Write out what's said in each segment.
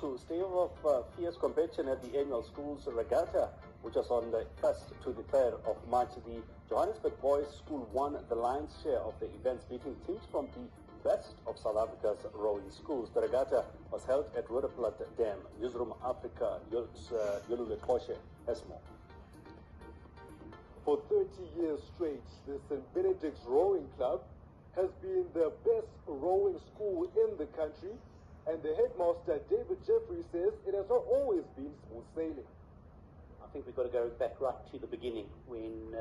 to stave off fierce competition at the annual schools regatta, which was on the 1st to the 3rd of March, the Johannesburg Boys School won the lion's share of the events, beating teams from the best of South Africa's rowing schools. The regatta was held at Roodepoort Dam. Newsroom Africa, Yolule Koshe has more. For 30 years straight, the St. Benedict's Rowing Club has been the best rowing school in the country, and the headmaster, David Jeffrey, says it has not always been smooth sailing. I think we've got to go back right to the beginning when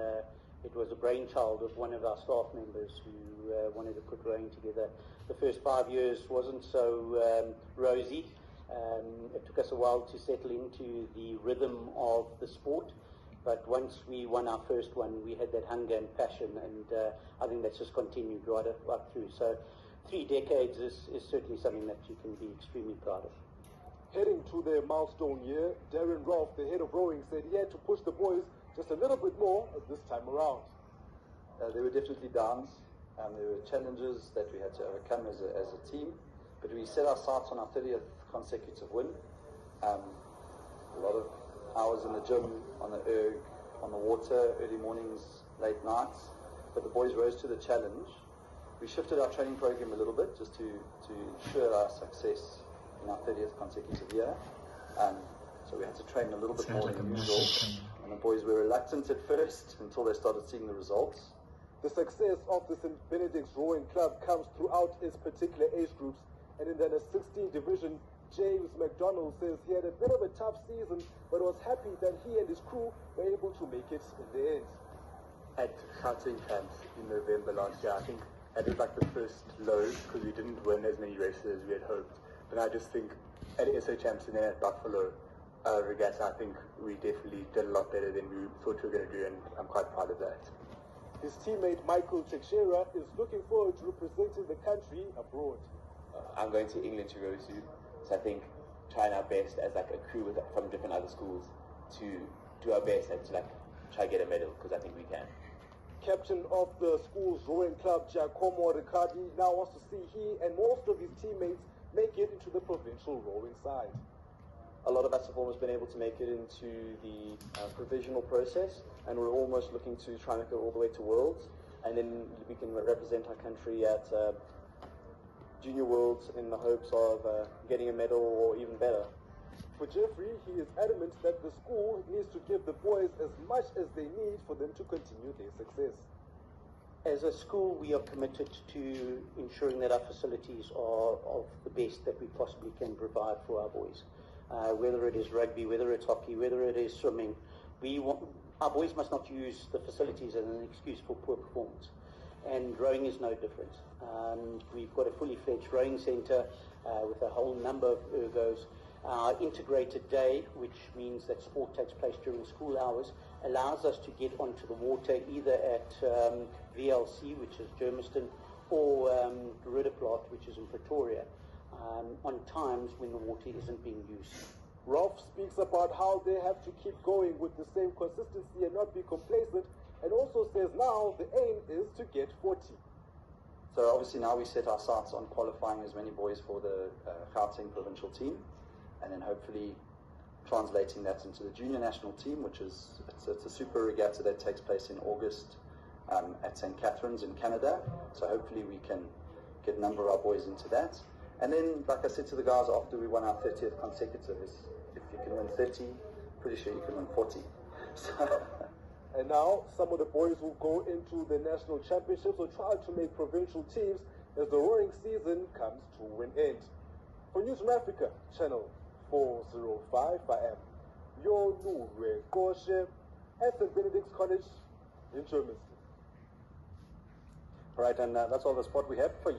it was a brainchild of one of our staff members who wanted to put rowing together. The first 5 years wasn't so rosy. It took us a while to settle into the rhythm of the sport. But once we won our first one, we had that hunger and passion, and I think that's just continued right through. So 3 decades is certainly something that you can be extremely proud of. Heading to their milestone year, Darren Rolfe, the head of rowing, said he had to push the boys just a little bit more this time around. There were definitely downs, there were challenges that we had to overcome as a team, but we set our sights on our 30th consecutive win. A lot of hours in the gym, on the erg, on the water, early mornings, late nights, but the boys rose to the challenge. We shifted our training program a little bit just to ensure our success in our 30th consecutive year. So we had to train a little bit more than usual, and the boys were reluctant at first until they started seeing the results. The success of the St. Benedict's Rowing Club comes throughout its particular age groups, and in the 16 division, James McDonald says he had a bit of a tough season, but was happy that he and his crew were able to make it in the end. At Gauteng camps in November last year, I think that was like the first low because we didn't win as many races as we had hoped. But I just think at SA Champs and then at Buffalo Regatta, I think we definitely did a lot better than we thought we were going to do, and I'm quite proud of that. His teammate Michael Teixeira is looking forward to representing the country abroad. I'm going to England to row soon, so I think trying our best as like a crew from different other schools to do our best and to like try to get a medal, because I think we can. Captain of the school's rowing club, Giacomo Riccardi, now wants to see he and most of his teammates make it into the provincial rowing side. A lot of us have almost been able to make it into the provisional process, and we're almost looking to try and make it all the way to Worlds, and then we can represent our country at Junior Worlds in the hopes of getting a medal or even better. For Jeffrey, he is adamant that the school needs to give the boys as much as they need for them to continue their success. As a school, we are committed to ensuring that our facilities are of the best that we possibly can provide for our boys. Whether it is rugby, whether it's hockey, whether it is swimming, our boys must not use the facilities as an excuse for poor performance. And rowing is no different. We've got a fully fledged rowing centre with a whole number of ergos. Our integrated day, which means that sport takes place during school hours, allows us to get onto the water either at VLC, which is Germiston, or Roodepoort, which is in Pretoria, on times when the water isn't being used. Rolfe speaks about how they have to keep going with the same consistency and not be complacent, and also says now the aim is to get 40. So obviously now we set our sights on qualifying as many boys for the Gauteng provincial team, and then hopefully translating that into the junior national team, which is it's a super regatta that takes place in August at St. Catharines in Canada. So hopefully we can get a number of our boys into that. And then, like I said to the guys after we won our 30th consecutive, if you can win 30, pretty sure you can win 40. So and now some of the boys will go into the national championships or try to make provincial teams as the rowing season comes to an end. For News from Africa, Channel 405, I am Yolule Koshe at St. Benedict's College in Germiston. All right, and that's all the sport we have for you.